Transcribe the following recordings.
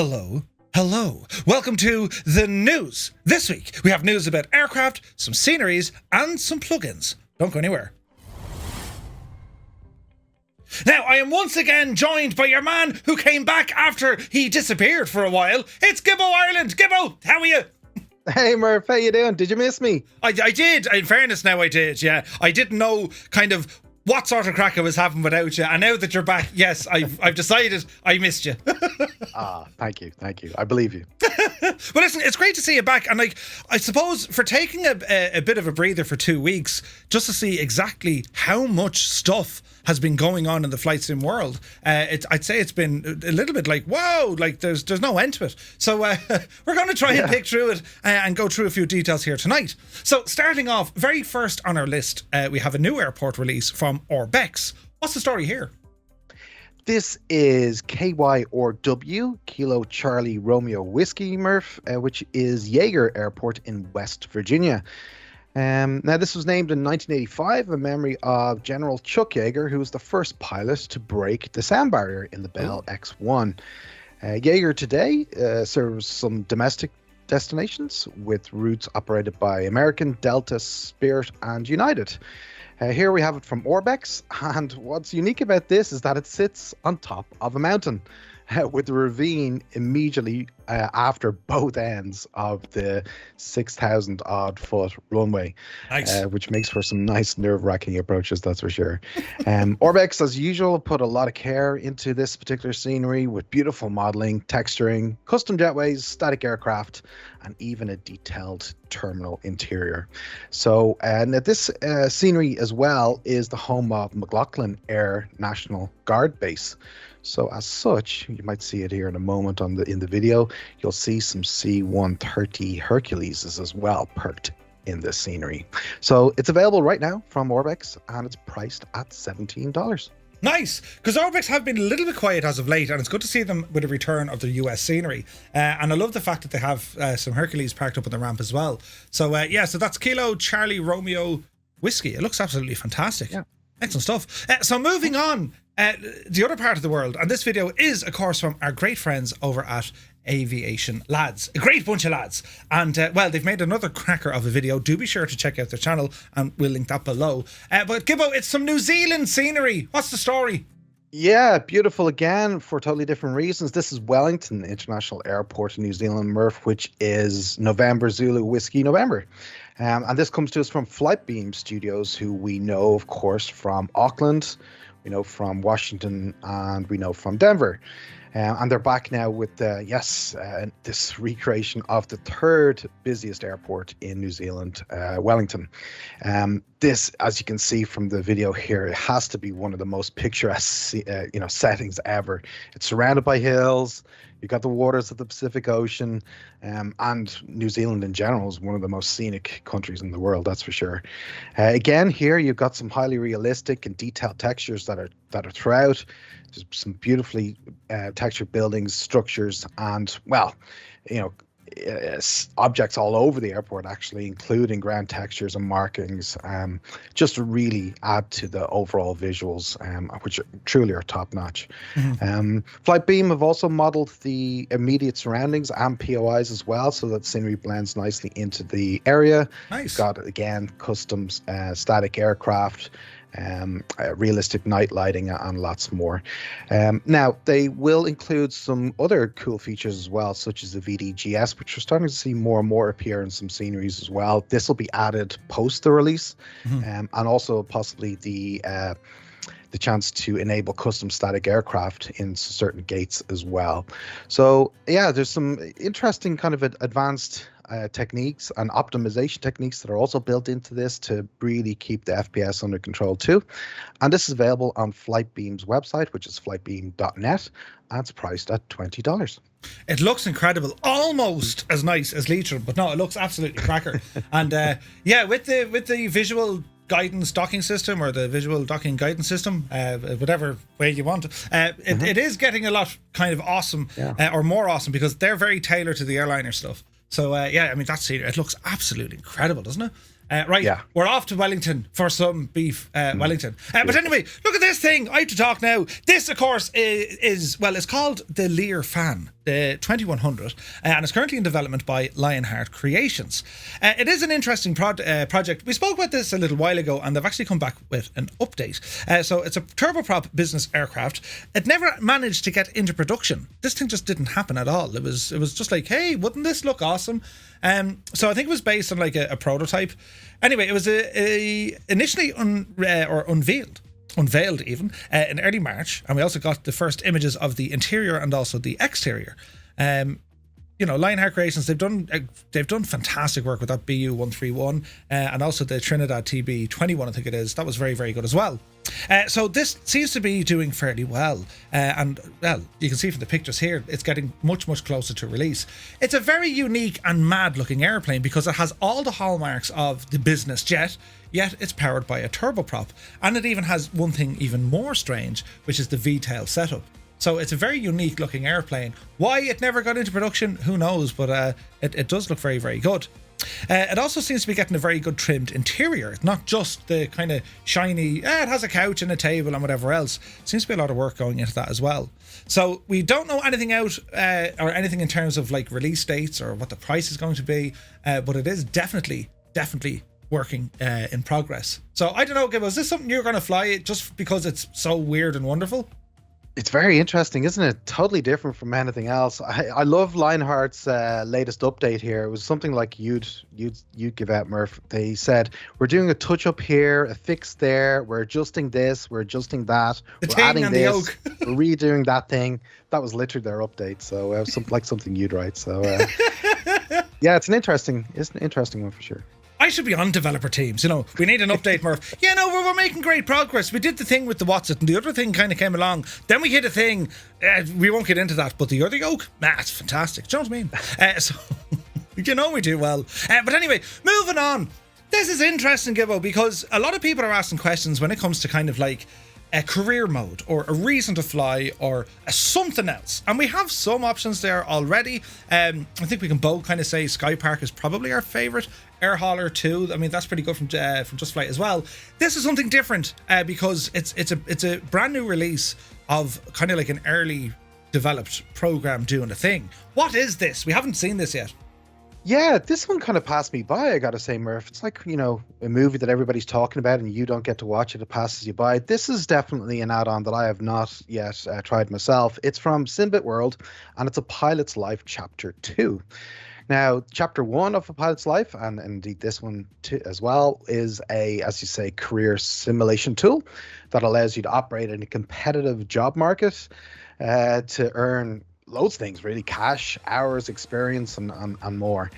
Hello. Hello. Welcome to the news. This week, we have news about aircraft, some sceneries, and some plugins. Don't go anywhere. Now, I am once again joined by your man who came back after he disappeared for a while. It's GibboIreland. Gibbo, how are you? Hey Murph, how you doing? Did you miss me? I did. In fairness, now I did, yeah. I didn't know kind of what sort of crack I was having without you. And now that you're back, yes, I've decided I missed you. Thank you. I believe you. Well, listen, it's great to see you back. And I suppose for taking a bit of a breather for 2 weeks, just to see exactly how much stuff has been going on in the flight sim world, I'd say it's been a little bit like, whoa, like there's no end to it. So we're going to try and pick through it and go through a few details here tonight. So starting off, very first on our list, we have a new airport release from Orbex. What's the story here? This is KYRW, Kilo Charlie Romeo Whiskey, Murph, which is Yeager Airport in West Virginia. Now, this was named in 1985 in memory of General Chuck Yeager, who was the first pilot to break the sound barrier in the Bell X-1. Yeager today serves some domestic destinations with routes operated by American, Delta, Spirit, and United. Here we have it from Orbex, and what's unique about this is that it sits on top of a mountain with the ravine immediately after both ends of the 6,000 odd foot runway. Nice. Which makes for some nice nerve-wracking approaches, that's for sure. Orbex, as usual, put a lot of care into this particular scenery with beautiful modeling, texturing, custom jetways, static aircraft, and even a detailed terminal interior. So, and this scenery as well is the home of McLaughlin Air National Guard Base. So as such, you might see it here in a moment in the video, you'll see some C-130 Herculeses as well perked in this scenery. So it's available right now from Orbex, and it's priced at $17. Nice, because Orbex have been a little bit quiet as of late, and it's good to see them with a return of the US scenery. And I love the fact that they have some Hercules parked up on the ramp as well. So so that's Kilo Charlie Romeo Whiskey. It looks absolutely fantastic. Yeah. Excellent stuff. So moving on, the other part of the world, and this video is, of course, from our great friends over at AviationLads. A great bunch of lads. And, they've made another cracker of a video. Do be sure to check out their channel, and we'll link that below. But, Gibbo, it's some New Zealand scenery. What's the story? Yeah, beautiful again for totally different reasons. This is Wellington International Airport in New Zealand, Murph, which is November Zulu Whiskey November. And this comes to us from Flightbeam Studios, who we know, of course, from Auckland, we know from Washington, and we know from Denver. And they're back now with, this recreation of the third busiest airport in New Zealand, Wellington. This, as you can see from the video here, it has to be one of the most picturesque, settings ever. It's surrounded by hills. You've got the waters of the Pacific Ocean, and New Zealand in general is one of the most scenic countries in the world, that's for sure. Again, here you've got some highly realistic and detailed textures that are throughout. There's some beautifully textured buildings, structures, and objects all over the airport, actually, including ground textures and markings, just to really add to the overall visuals, which truly are top notch. Mm-hmm. Flightbeam have also modeled the immediate surroundings and POIs as well, so that scenery blends nicely into the area. Nice. Got, again, custom static aircraft, realistic night lighting, and lots more. Now, they will include some other cool features as well, such as the VDGS, which we're starting to see more and more appear in some sceneries as well. This will be added post the release, and also possibly the chance to enable custom static aircraft in certain gates as well. So yeah, there's some interesting kind of advanced techniques and optimization techniques that are also built into this to really keep the FPS under control too. And this is available on Flightbeam's website, which is flightbeam.net, and it's priced at $20. It looks incredible, almost as nice as Leitrim, but no, it looks absolutely cracker. And with the visual guidance docking system, or the visual docking guidance system, whatever way you want, it is getting a lot kind of awesome, or more awesome, because they're very tailored to the airliner stuff. So that's it looks absolutely incredible, doesn't it? We're off to Wellington for some beef, Wellington. But anyway, look at this thing. I have to talk now. This, of course, is it's called the Learfan. the 2100, and it's currently in development by Lionheart Creations. It is an interesting project. We spoke about this a little while ago, and they've actually come back with an update. So it's a turboprop business aircraft. It never managed to get into production. This thing just didn't happen at all. It was just like, hey, wouldn't this look awesome? So I think it was based on like a prototype. Anyway, it was initially unveiled even in early March, and we also got the first images of the interior and also the exterior. Lionheart Creations, they've done fantastic work with that BU-131 and also the Trinidad TB-21, I think it is. That was very, very good as well. So this seems to be doing fairly well, and well, you can see from the pictures here, it's getting much, much closer to release. It's a very unique and mad looking airplane because it has all the hallmarks of the business jet, yet it's powered by a turboprop, and it even has one thing even more strange, which is the V-tail setup. So it's a very unique looking airplane. Why it never got into production, who knows, but it does look very, very good. It also seems to be getting a very good trimmed interior, not just the kind of shiny, it has a couch and a table and whatever else. Seems to be a lot of work going into that as well. So we don't know anything out or anything in terms of like release dates or what the price is going to be, but it is definitely working in progress. So I don't know, Gibbo, is this something you're going to fly just because it's so weird and wonderful? It's very interesting, isn't it? Totally different from anything else. I love Lionheart's latest update here. It was something like you'd give out, Murph. They said, we're doing a touch up here, a fix there, we're adjusting this, we're adjusting that, we're adding this, we're redoing that thing. That was literally their update. So it was something you'd write. So yeah, it's an interesting one for sure. I should be on developer teams. We need an update, Murph. We're making great progress. We did the thing with the What's-It, and the other thing kind of came along. Then we hit a thing. We won't get into that, but the other yoke, it's fantastic. Do you know what I mean? So, we do well. But anyway, moving on. This is interesting, Gibbo, because a lot of people are asking questions when it comes to kind of like a career mode or a reason to fly or something else, and we have some options there already. I think we can both kind of say Sky Park is probably our favorite. Air Hauler 2, I mean, that's pretty good from Just Flight as well. This is something different because it's a brand new release of kind of like an early developed program doing a thing. What is this? We haven't seen this yet. Yeah, this one kind of passed me by, I gotta say, Murph. It's like, a movie that everybody's talking about and you don't get to watch it, it passes you by. This is definitely an add-on that I have not yet tried myself. It's from Sinbit World, and it's a Pilot's Life Chapter 2. Now, Chapter 1 of A Pilot's Life, and indeed this one too, as well, is a, as you say, career simulation tool that allows you to operate in a competitive job market to earn loads of things, really: cash, hours, experience, and more.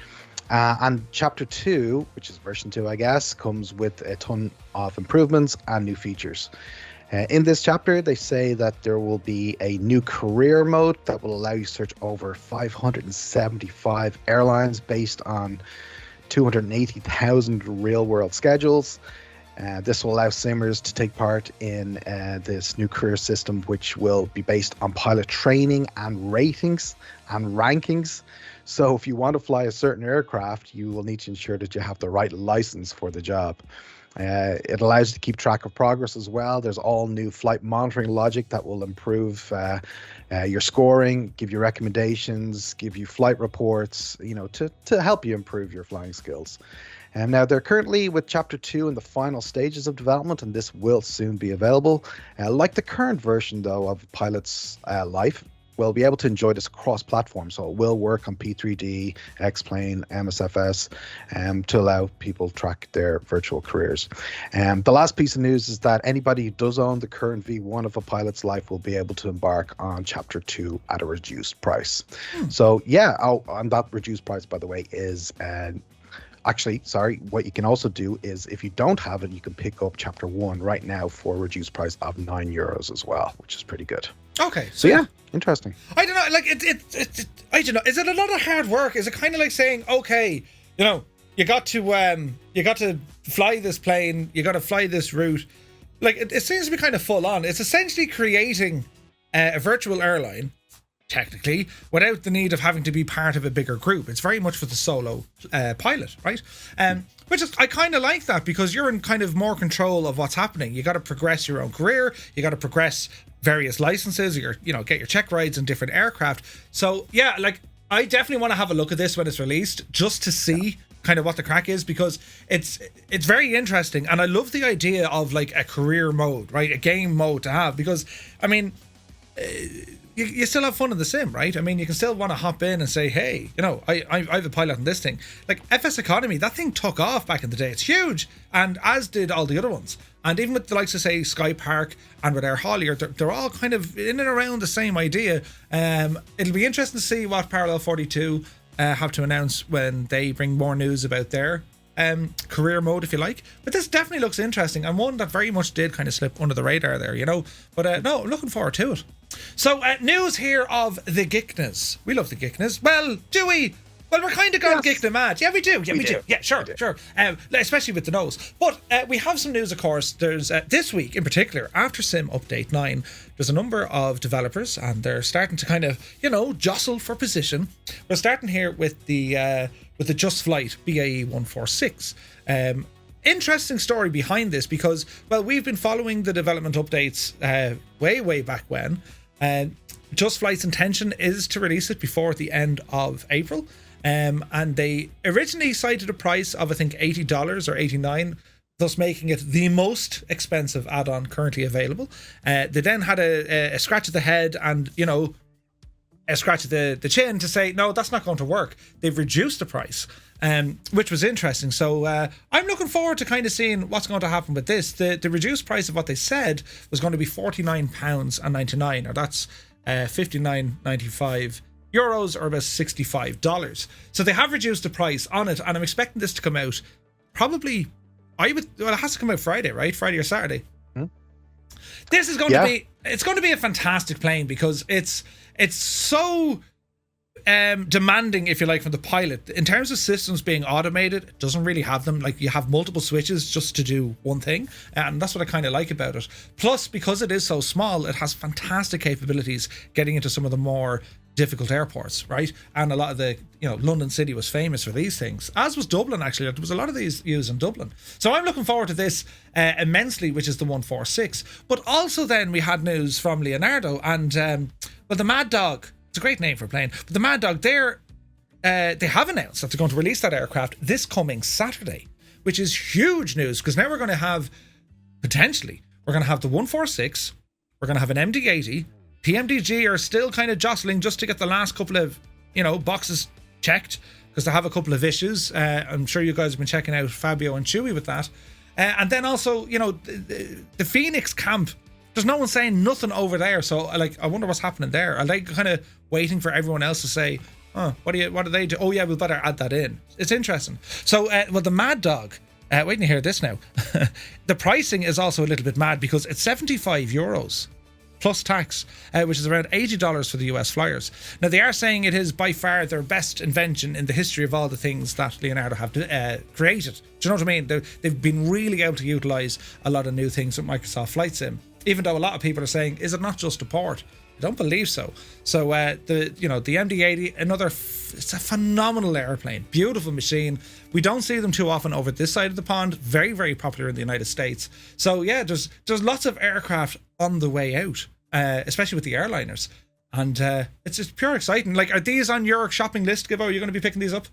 And Chapter 2, which is version 2, I guess, comes with a ton of improvements and new features. In this chapter, they say that there will be a new career mode that will allow you to search over 575 airlines based on 280,000 real-world schedules. This will allow simmers to take part in this new career system, which will be based on pilot training and ratings and rankings. So if you want to fly a certain aircraft, you will need to ensure that you have the right license for the job. It allows you to keep track of progress as well. There's all new flight monitoring logic that will improve your scoring, give you recommendations, give you flight reports, to help you improve your flying skills. And now they're currently with Chapter 2 in the final stages of development, and this will soon be available. Like the current version, though, of Pilot's Life, we'll be able to enjoy this cross-platform, so it will work on P3D, X-Plane, MSFS, to allow people to track their virtual careers. The last piece of news is that anybody who does own the current V1 of A Pilot's Life will be able to embark on Chapter 2 at a reduced price. So yeah, and that reduced price, by the way, is... Actually, sorry, what you can also do is if you don't have it, you can pick up Chapter 1 right now for a reduced price of €9 as well, which is pretty good. Okay. So yeah, interesting. I don't know, like, I don't know, is it a lot of hard work? Is it kind of like saying, okay, you got to fly this plane, you got to fly this route. Like, it seems to be kind of full on. It's essentially creating a virtual airline technically, without the need of having to be part of a bigger group. It's very much for the solo pilot, right? Which is, I kind of like that, because you're in kind of more control of what's happening. You got to progress your own career. You got to progress various licenses, or get your check rides in different aircraft. So yeah, like, I definitely want to have a look at this when it's released, just to see kind of what the crack is, because it's very interesting, and I love the idea of like a career mode, right? A game mode to have, because I mean, you still have fun in the sim, right? I mean, you can still want to hop in and say, hey, I have a pilot on this thing. Like FS Economy, that thing took off back in the day. It's huge, and as did all the other ones. And even with the likes of, say, Sky Park and with Air Holier, they're all kind of in and around the same idea. It'll be interesting to see what Parallel 42 have to announce when they bring more news about their career mode, if you like. But this definitely looks interesting, and one that very much did kind of slip under the radar there, But no, looking forward to it. So news here of the Geeknas. We love the Geeknas. Well, do we? Well, we're kind of going Geekna mad. Yeah, we do. Yeah, we do. Yeah, sure. Especially with the nose. But we have some news, of course. There's this week in particular, after Sim Update 9, there's a number of developers, and they're starting to kind of, jostle for position. We're starting here with the Just Flight BAE 146. Interesting story behind this, because, well, we've been following the development updates way back when. Just Flight's intention is to release it before the end of April. And they originally cited a price of, I think, $80 or $89, thus making it the most expensive add-on currently available. They then had a scratch of the head and, a scratch of the chin to say, no, that's not going to work. They've reduced the price, which was interesting. So I'm looking forward to kind of seeing what's going to happen with this. The reduced price of what they said was going to be £49.99, or that's $59.95 euros, or about $65. So they have reduced the price on it, and I'm expecting this to come out probably, it has to come out Friday, right? Friday or Saturday. This is going to be a fantastic plane, because it's so demanding, if you like, from the pilot. In terms of systems being automated, it doesn't really have them. Like, you have multiple switches just to do one thing, and that's what I kind of like about it. Plus, because it is so small, it has fantastic capabilities getting into some of the more difficult airports, right? And a lot of the, London City was famous for these things, as was Dublin, actually. There was a lot of these used in Dublin. So I'm looking forward to this immensely, which is the 146. But also then we had news from Leonardo, and well, the Mad Dog, it's a great name for a plane, but the Mad Dog, they have announced that they're going to release that aircraft this coming Saturday, which is huge news, because now we're going to have, potentially, we're going to have the 146, we're going to have an MD-80, PMDG are still kind of jostling just to get the last couple of, boxes checked, because they have a couple of issues. I'm sure you guys have been checking out Fabio and Chewy with that. And then also, the Phoenix camp, there's no one saying nothing over there. So I wonder what's happening there. Are they kind of waiting for everyone else to say, what do they do? Oh yeah, we better add that in. It's interesting. So, well, the Mad Dog, waiting to hear this now. The pricing is also a little bit mad, because it's €75 plus tax, which is around $80 for the US flyers. Now, they are saying it is by far their best invention in the history of all the things that Leonardo have created. Do you know what I mean? They've been really able to utilize a lot of new things with Microsoft Flight Sim, even though a lot of people are saying, is it not just a port? I don't believe so. So the MD-80, it's a phenomenal airplane, beautiful machine. We don't see them too often over this side of the pond. Very, very popular in the United States. So yeah, there's lots of aircraft on the way out, especially with the airliners, and it's just pure exciting. Like, are these on your shopping list, Gibbo? Are you going to be picking these up?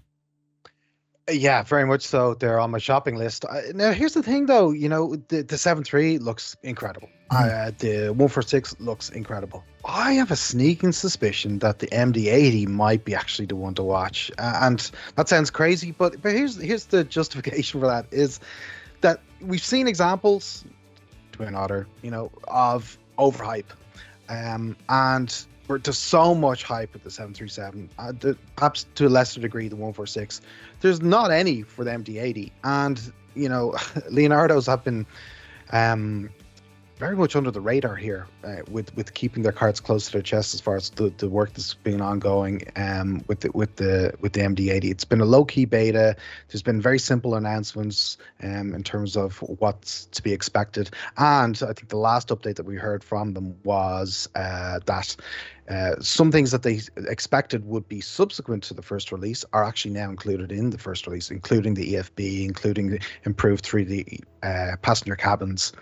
Yeah, very much so. They're on my shopping list. Now, here's the thing, though. The 7.3 looks incredible. The 146 looks incredible. I have a sneaking suspicion that the MD-80 might be actually the one to watch. And that sounds crazy, but here's the justification for that, is that we've seen examples, Twin Otter, of overhype. And there's so much hype with the 737, perhaps to a lesser degree the 146. There's not any for the MD-80, and Leonardo's have been very much under the radar here, with keeping their cards close to their chest as far as the work that's been ongoing with the MD80. It's been a low key beta. There's been very simple announcements in terms of what's to be expected, and I think the last update that we heard from them was that some things that they expected would be subsequent to the first release are actually now included in the first release, including the EFB, including the improved 3D passenger cabins,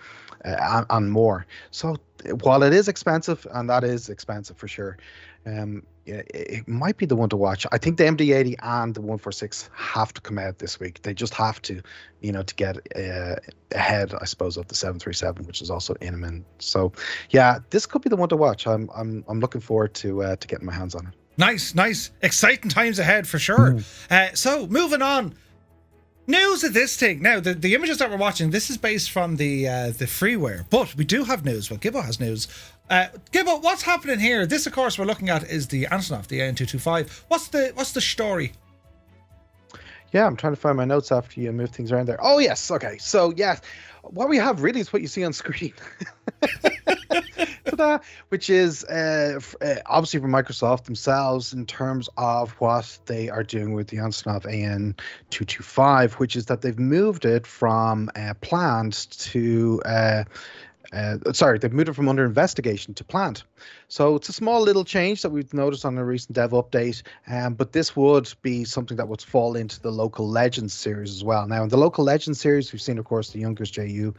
and more. So while it is expensive, and that is expensive for sure, it might be the one to watch. I think the MD80 and the 146 have to come out this week. They just have to, to get ahead, I suppose, of the 737, which is also imminent. So, yeah, this could be the one to watch. I'm looking forward to getting my hands on it. Nice, exciting times ahead for sure. So moving on. News of this thing. Now, the images that we're watching, this is based from the freeware, but we do have news. Well, Gibbo has news. Gibbo, what's happening here? This, of course, we're looking at is the Antonov, the AN225. What's the story? Yeah, I'm trying to find my notes after you move things around there. Oh, yes. Okay. So, yes, what we have really is what you see on screen. Which is obviously from Microsoft themselves in terms of what they are doing with the Antonov AN225, which is that they've moved it from planned to they've moved it from under investigation to planned. So it's a small little change that we've noticed on a recent dev update, but this would be something that would fall into the Local Legends series as well. Now, in the Local Legends series, we've seen, of course, the Junkers JU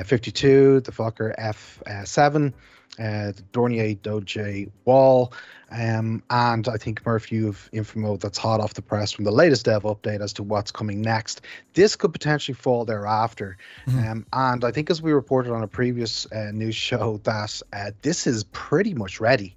52, the Fokker F7, the Dornier Doge Wall, and I think, Murph, you have info that's hot off the press from the latest dev update as to what's coming next. This could potentially fall thereafter. And I think, as we reported on a previous news show, that this is pretty much ready.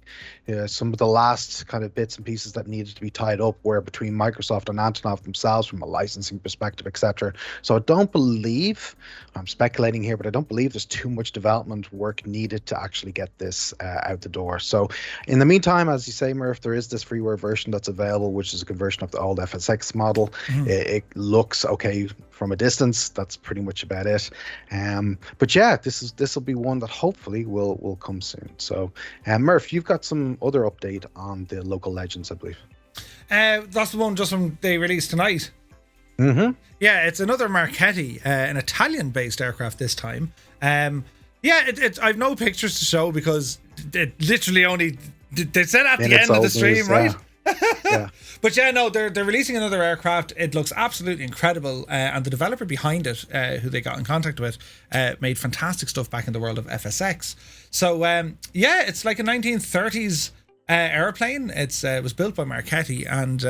Some of the last kind of bits and pieces that needed to be tied up were between Microsoft and Antonov themselves from a licensing perspective, etc. So I don't believe, I'm speculating here, but I don't believe there's too much development work needed to actually get this out the door. So in the meantime, as you say, Murph, there is this freeware version that's available, which is a conversion of the old FSX model. It looks okay from a distance. That's pretty much about it. But yeah, this will be one that hopefully will come soon. So Murph, you've got some other update on the Local Legends, I believe. That's the one just from they released tonight. Yeah, it's another Marchetti, an Italian-based aircraft this time. I've no pictures to show because it literally only they said at the end of the stream, right? Yeah. But yeah, no, they're releasing another aircraft. It looks absolutely incredible, and the developer behind it, who they got in contact with, made fantastic stuff back in the world of FSX. So it's like a 1930s airplane. It was built by Marchetti, and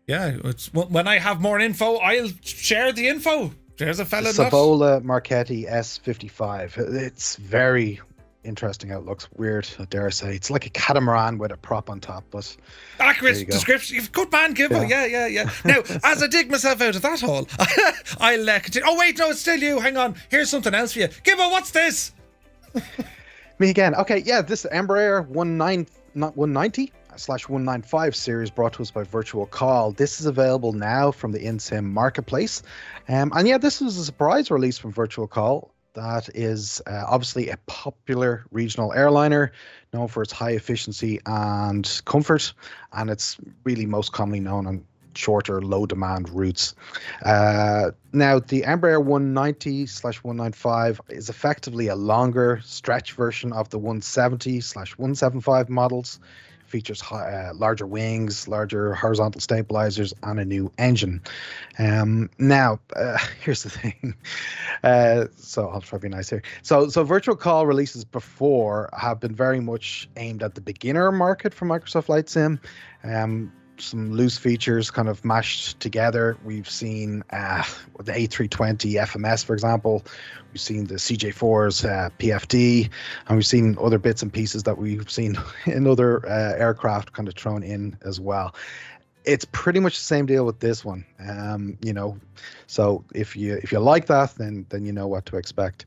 it's when I have more info, I'll share the info. There's a fella. Savola Marchetti S55. It's very interesting how it looks. Weird, I dare say. It's like a catamaran with a prop on top, but accurate description. Good man, Gibbo. Yeah. Now, as I dig myself out of that hole, I'll continue. Oh wait, no, it's still you. Hang on. Here's something else for you, Gibbo. What's this? Me again. Okay, yeah, this Embraer 190/195 series brought to us by Virtual Call. This is available now from the InSim marketplace, and yeah, this was a surprise release from Virtual Call. That is obviously a popular regional airliner known for its high efficiency and comfort, and it's really most commonly known on shorter, low-demand routes. Now, the Embraer 190/195 is effectively a longer stretch version of the 170/175 models. Features larger wings, larger horizontal stabilizers, and a new engine. Now, here's the thing. So I'll try to be nice here. So Virtual Call releases before have been very much aimed at the beginner market for Microsoft Flight Sim. Some loose features kind of mashed together. We've seen the A320 FMS, for example. We've seen the CJ4's PFD, and we've seen other bits and pieces that we've seen in other aircraft kind of thrown in as well. It's pretty much the same deal with this one, So if you like that, then you know what to expect.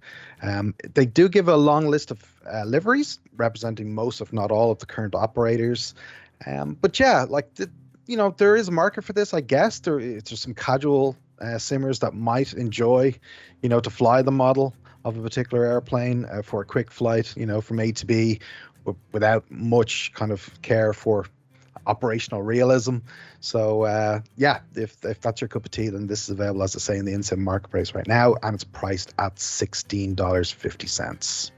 They do give a long list of liveries representing most, if not all, of the current operators. But yeah, there is a market for this, I guess. There's some casual simmers that might enjoy, to fly the model of a particular airplane for a quick flight, from A to B, without much kind of care for operational realism. So if that's your cup of tea, then this is available, as I say, in the in-sim marketplace right now, and it's priced at $16.50.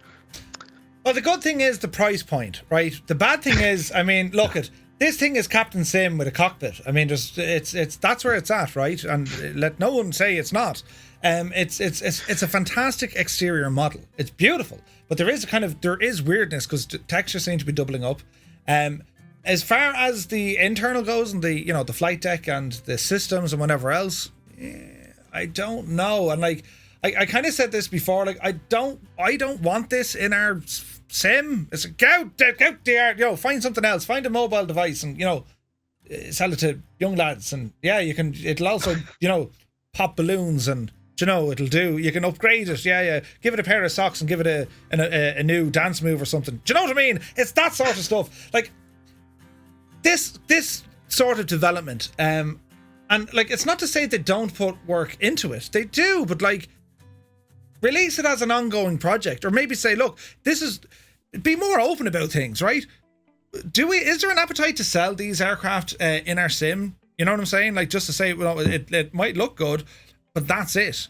Well, the good thing is the price point, right? The bad thing is, I mean, look at this thing is Captain Sim with a cockpit. I mean, it's that's where it's at, right? And let no one say it's not. It's a fantastic exterior model. It's beautiful, but there is weirdness because textures seem to be doubling up. As far as the internal goes and the flight deck and the systems and whatever else, I don't know. And like I kind of said this before, like I don't want this in our sim. It's like, go there, find something else, find a mobile device and sell it to young lads, and it'll also pop balloons and it'll do. You can upgrade it, give it a pair of socks and give it a new dance move or something. Do you know what I mean? It's that sort of stuff. Like this sort of development, and like it's not to say they don't put work into it. They do, but like release it as an ongoing project, or maybe say, look, be more open about things, right? Is there an appetite to sell these aircraft in our sim? You know what I'm saying? Like just to say, well, it might look good, but that's it.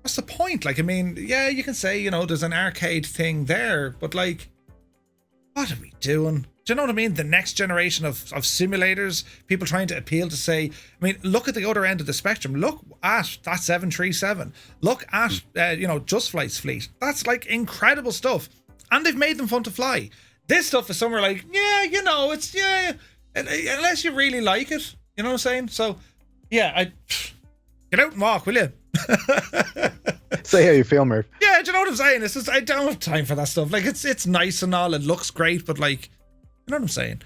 What's the point? Like, I mean, yeah, you can say, there's an arcade thing there, but like, what are we doing? Do you know what I mean? The next generation of simulators, people trying to appeal to say, I mean, look at the other end of the spectrum. Look at that 737. Look at, Just Flight's fleet. That's like incredible stuff. And they've made them fun to fly. This stuff is somewhere like, unless you really like it. You know what I'm saying? So, get out and walk, will you? Say how you feel, Murph. Yeah, do you know what I'm saying? It's just, I don't have time for that stuff. Like, it's nice and all. It looks great, but like, you know what I'm saying?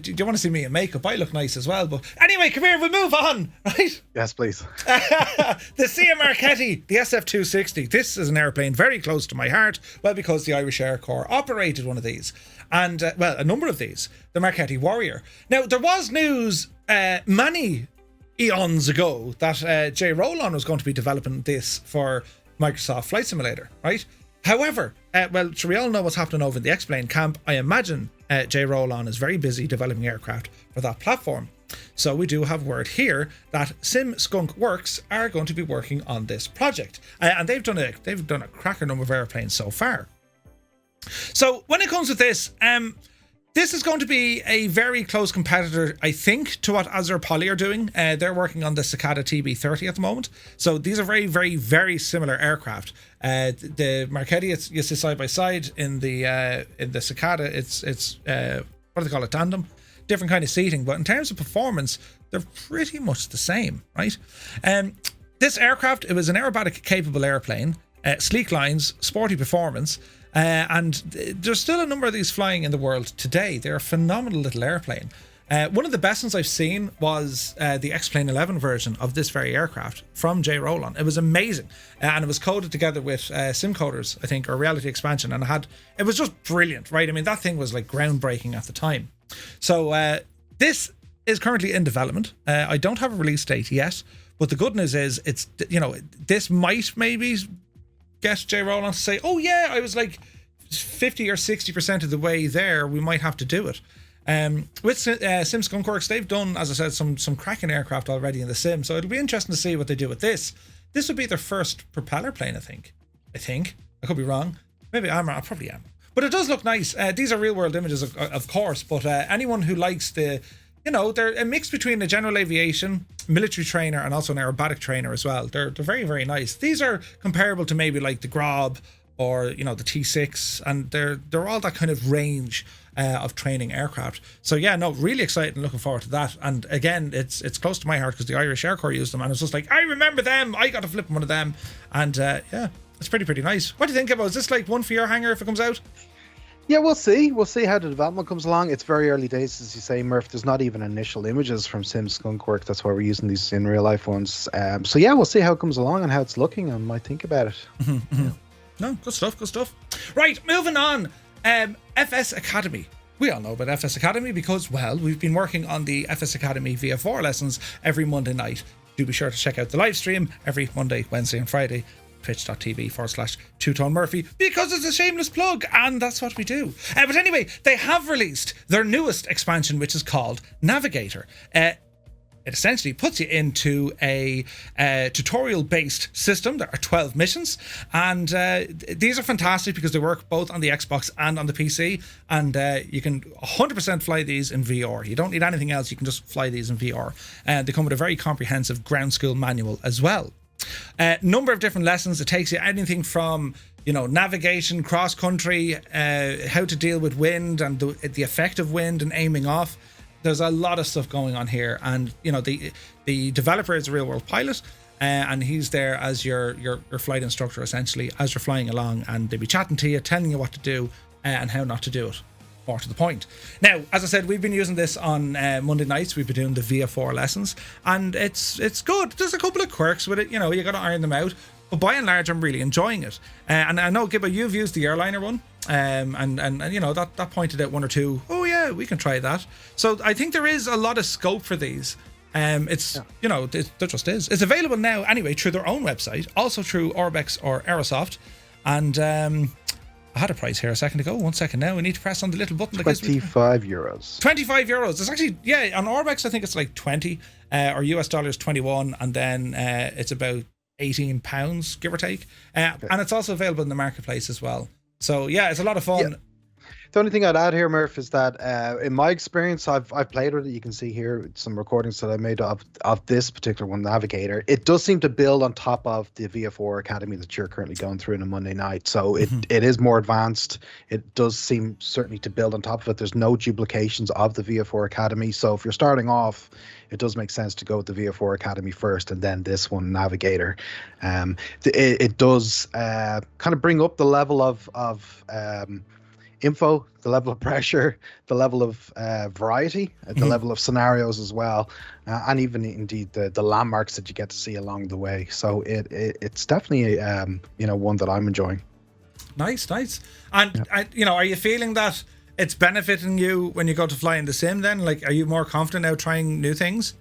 Do you want to see me in makeup? I look nice as well. But anyway, come here, we'll move on, right? Yes, please. The Sia Marchetti, the SF260. This is an airplane very close to my heart. Well, because the Irish Air Corps operated one of these. And, a number of these. The Marchetti Warrior. Now, there was news many eons ago that Jay Roland was going to be developing this for Microsoft Flight Simulator, right? However, we all know what's happening over in the X-Plane camp. I imagine Jay Roland is very busy developing aircraft for that platform. So we do have word here that Sim Skunk Works are going to be working on this project, and they've done a cracker number of airplanes so far. So when it comes with this, this is going to be a very close competitor, I think, to what Azure Poly are doing. They're working on the Cicada TB30 at the moment. So these are very, very, very similar aircraft. The Marchetti, you see side by side. In the Cicada, it's what do they call it, tandem? Different kind of seating, but in terms of performance, they're pretty much the same, right? This aircraft, it was an aerobatic capable airplane, sleek lines, sporty performance. And there's still a number of these flying in the world today. They're a phenomenal little airplane. One of the best ones I've seen was the X-Plane 11 version of this very aircraft from Jay Roland. It was amazing. And it was coded together with sim coders, I think, or reality expansion. And it was just brilliant, right? I mean, that thing was like groundbreaking at the time. So this is currently in development. I don't have a release date yet, but the good news is it's, this might maybe get Jay Roland to say, oh yeah, I was like 50 or 60% of the way there, we might have to do it. With Sim Skunk Works, they've done, as I said, some cracking aircraft already in the sim, so it'll be interesting to see what they do with this. This would be their first propeller plane, I think. I could be wrong. Maybe I'm wrong. I probably am. But it does look nice. These are real world images, of course, but anyone who likes they're a mix between a general aviation, military trainer, and also an aerobatic trainer as well. They're very, very nice. These are comparable to maybe like the Grob or, the T6, and they're all that kind of range of training aircraft. So yeah, no, really excited and looking forward to that. And again, it's close to my heart because the Irish Air Corps used them, and it's just like, I remember them. I got to flip one of them. And it's pretty nice. What do you think about? Is this like one for your hangar if it comes out? Yeah, we'll see. We'll see how the development comes along. It's very early days, as you say, Murph. There's not even initial images from Sim Skunk Works. That's why we're using these in real life ones. So yeah, we'll see how it comes along and how it's looking, and might think about it. Yeah. No, good stuff. Right, moving on. FS Academy. We all know about FS Academy because, well, we've been working on the FS Academy VFR lessons every Monday night. Do be sure to check out the live stream every Monday, Wednesday, and Friday twitch.tv/Two-Tone Murphy, because it's a shameless plug, and that's what we do. But anyway, they have released their newest expansion, which is called Navigator. It essentially puts you into a tutorial-based system. There are 12 missions, and these are fantastic because they work both on the Xbox and on the PC, and you can 100% fly these in VR. You don't need anything else. You can just fly these in VR. They come with a very comprehensive ground school manual as well. Number of different lessons. It takes you anything from navigation, cross-country, how to deal with wind and the effect of wind and aiming off. There's a lot of stuff going on here, and the developer is a real world pilot, and he's there as your flight instructor essentially as you're flying along, and they'll be chatting to you, telling you what to do and how not to do it. More to the point. Now, as I said, we've been using this on Monday nights. We've been doing the VF4 lessons, and it's good. There's a couple of quirks with it. You got to iron them out, but by and large, I'm really enjoying it. And I know, Gibbo, you've used the Airliner one. And that pointed out one or two. Oh yeah, we can try that. So I think there is a lot of scope for these. There just is. It's available now anyway through their own website, also through Orbex or Aerosoft. And I had a price here a second ago. 1 second now. We need to press on the little button. €25. €25. It's actually, on Orbex I think it's like 20 or US dollars 21, and then it's about £18, give or take. And it's also available in the marketplace as well. So yeah, it's a lot of fun. Yeah. The only thing I'd add here, Murph, is that in my experience, I've played with it. You can see here some recordings that I made of this particular one, Navigator. It does seem to build on top of the VF4 Academy that you're currently going through on a Monday night. So it is more advanced. It does seem certainly to build on top of it. There's no duplications of the VF4 Academy. So if you're starting off, it does make sense to go with the VF4 Academy first and then this one, Navigator. It does kind of bring up the level of info, the level of pressure, the level of variety, the level of scenarios as well, and even indeed the landmarks that you get to see along the way. So it's definitely one that I'm enjoying. Nice. And are you feeling that it's benefiting you when you go to fly in the sim then? Like, are you more confident now trying new things?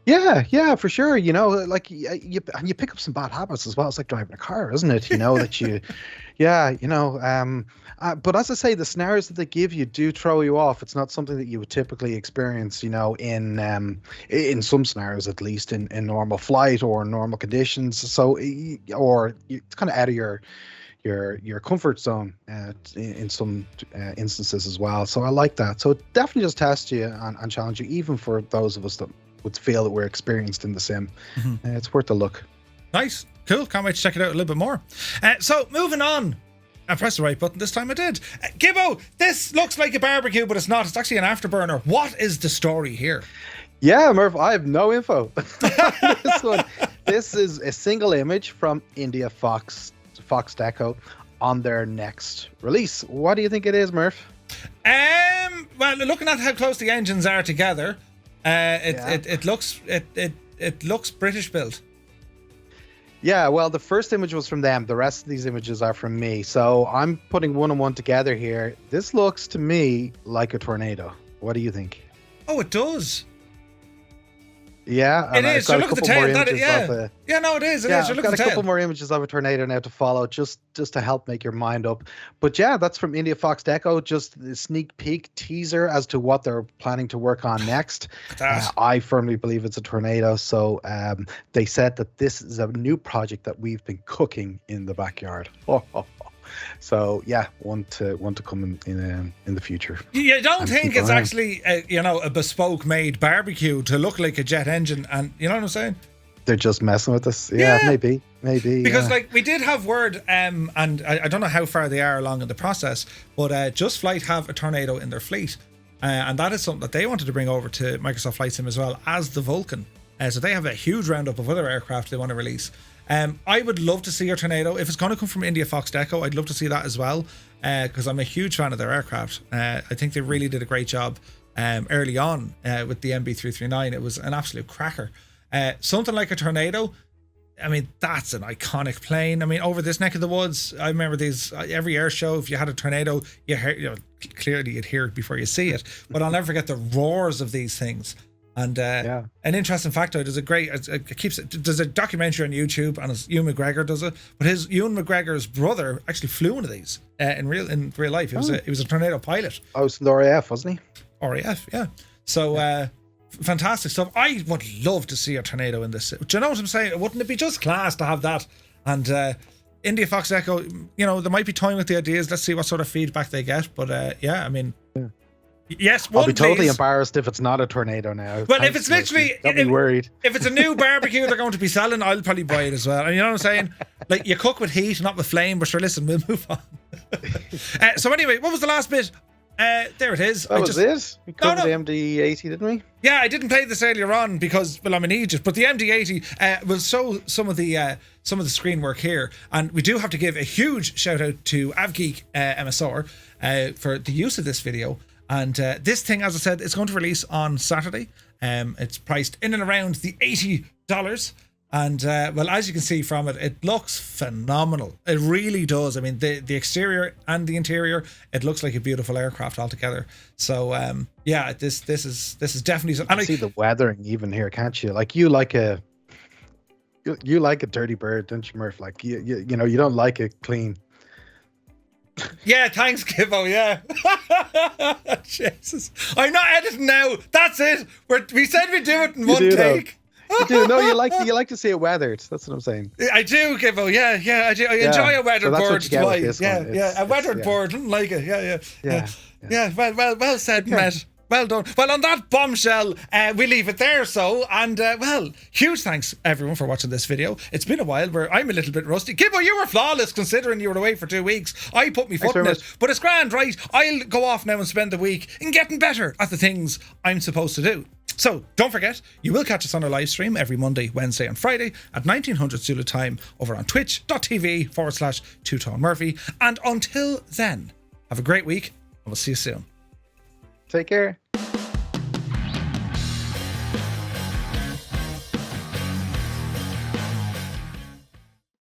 Yeah, for sure. Like you pick up some bad habits as well. It's like driving a car, isn't it? That you, but as I say, the scenarios that they give you do throw you off. It's not something that you would typically experience, in some scenarios, at least in normal flight or normal conditions. So, or it's kind of out of your comfort zone in some instances as well. So I like that. So it definitely just tests you and challenge you, even for those of us that would feel that we're experienced in the sim. It's worth a look. Nice. Cool. Can't wait to check it out a little bit more. So moving on. I pressed the right button this time. I did. Gibbo, this looks like a barbecue, but it's not. It's actually an afterburner. What is the story here? Yeah, Murph, I have no info. This one. This is a single image from India Fox Deco on their next release. What do you think it is, Murph? Well, looking at how close the engines are together, it looks British built. Yeah, well, the first image was from them. The rest of these images are from me. So I'm putting one and one together here. This looks to me like a tornado. What do you think? Oh, it does. Yeah, it is. So look at the tail. It is. I've got a couple more images of a tornado now to follow, just to help make your mind up. But yeah, that's from India Fox Deco. Just the sneak peek teaser as to what they're planning to work on next. I firmly believe it's a tornado. So they said that this is a new project that we've been cooking in the backyard. So yeah, one to come in the future. You don't think it's actually a bespoke made barbecue to look like a jet engine, and you know what I'm saying? They're just messing with us. Yeah. Maybe. Because we did have word, and I don't know how far they are along in the process, but Just Flight have a tornado in their fleet, and that is something that they wanted to bring over to Microsoft Flight Sim as well as the Vulcan. So they have a huge roundup of other aircraft they want to release. I would love to see a tornado. If it's going to come from India Fox Deco, I'd love to see that as well, because I'm a huge fan of their aircraft. I think they really did a great job early on with the MB339. It was an absolute cracker. Something like a tornado, I mean, that's an iconic plane. I mean, over this neck of the woods, I remember these, every air show, if you had a tornado, clearly you'd hear it before you see it. But I'll never forget the roars of these things. And an interesting factoid, there's a documentary on YouTube, and Ewan McGregor does it, but Ewan McGregor's brother actually flew one of these in real life. He was a tornado pilot. Oh, it's the RAF, wasn't he? RAF, yeah. So fantastic stuff. I would love to see a tornado in this. Do you know what I'm saying? Wouldn't it be just class to have that? And India Fox Echo, you know, they might be toying with the ideas. Let's see what sort of feedback they get. But yeah, I mean, yes, I'll be totally embarrassed if it's not a tornado now. Well, if it's literally, don't be worried. If it's a new barbecue they're going to be selling, I'll probably buy it as well. And you know what I'm saying? Like, you cook with heat, not with flame. But sure, listen, we'll move on. So anyway, what was the last bit? There it is. That was it? We covered the MD-80, didn't we? Yeah, I didn't play this earlier on because, well, I'm in Egypt. But the MD-80 will show some of the screen work here, and we do have to give a huge shout out to AvGeek MSR for the use of this video. And this thing, as I said, is going to release on Saturday. It's priced in and around the $80. And well, as you can see from it, it looks phenomenal. It really does. I mean, the exterior and the interior, it looks like a beautiful aircraft altogether. So yeah, this is definitely something. You can see the weathering even here, can't you? Like you like a dirty bird, don't you, Murph? Like you know, you don't like it clean. Yeah, thanks, Gibbo. Yeah. Jesus, I'm not editing now. That's it. We said we'd do it in one take. You do. No, you like to see it weathered. That's what I'm saying. I do, Gibbo. Yeah, I do. I enjoy a weathered board. Yeah, a weathered board. Didn't like it. Yeah. Well said, Matt. Well done. Well, on that bombshell, we leave it there. So, and well, huge thanks everyone for watching this video. It's been a while where I'm a little bit rusty. Gibbo, you were flawless considering you were away for 2 weeks. I put my foot in it, but it's grand, right? I'll go off now and spend the week in getting better at the things I'm supposed to do. So don't forget, you will catch us on our live stream every Monday, Wednesday and Friday at 1900 Zulu time over on twitch.tv/2Tone Murphy. And until then, have a great week and we'll see you soon. Take care.